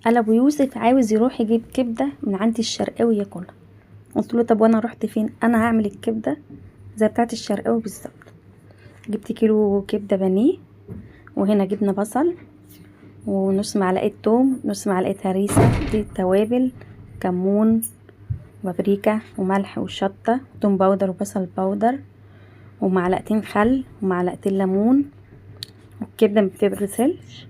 قال ابو يوسف عاوز يروح يجيب كبده من عند الشرقاوي ياكلها. قلت له طب وانا رحت فين؟ انا هعمل الكبده زي بتاعه الشرقاوي بالظبط. جبت كيلو كبده بانيه، وهنا جبنا بصل ونص معلقه توم، نص معلقه هريسه، دي التوابل، كمون وبابريكا وملح وشطه، توم باودر وبصل باودر، ومعلقتين خل ومعلقتين ليمون. والكبده ما بتتغسلش.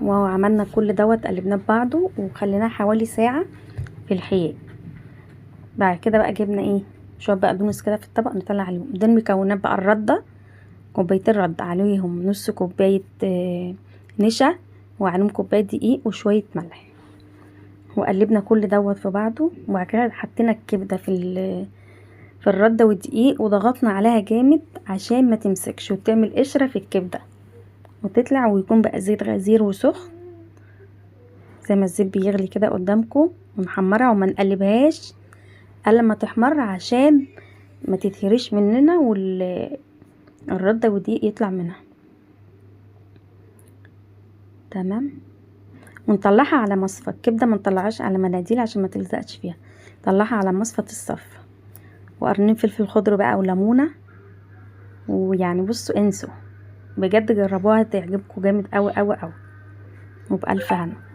وعملنا كل دوت، قلبناه ببعضه وخليناه حوالي ساعه في الحياء. بعد كده بقى جبنا ايه، شويه بقدونس كده في الطبق نطلع عليهم. دي المكونات بقى: الرده، كوبايتين رد، عليهم نص كوبايه نشا، وعليهم كوبايه دقيق وشويه ملح. وقلبنا كل دوت في بعضه. وبعد كده حطينا الكبده في الرده والدقيق، وضغطنا عليها جامد عشان ما تمسكش وتعمل قشره في الكبده وتطلع، ويكون بقى زيت غزير وسخن زي ما الزيت بيغلي كده قدامكم. ونحمرها وما نقلبهاش الا لما تحمر عشان ما تتهريش مننا والرده والدقيق يطلع منها. تمام. ونطلعها على مصفى الكبده، ما نطلعهاش على مناديل عشان ما تلزقش فيها. طلعها على مصفى الصف، وقرنين فلفل خضر بقى وليمونه. ويعني بصوا انسوا، بجد جربوها تعجبكم جامد قوي قوي قوي. وبألف هنا.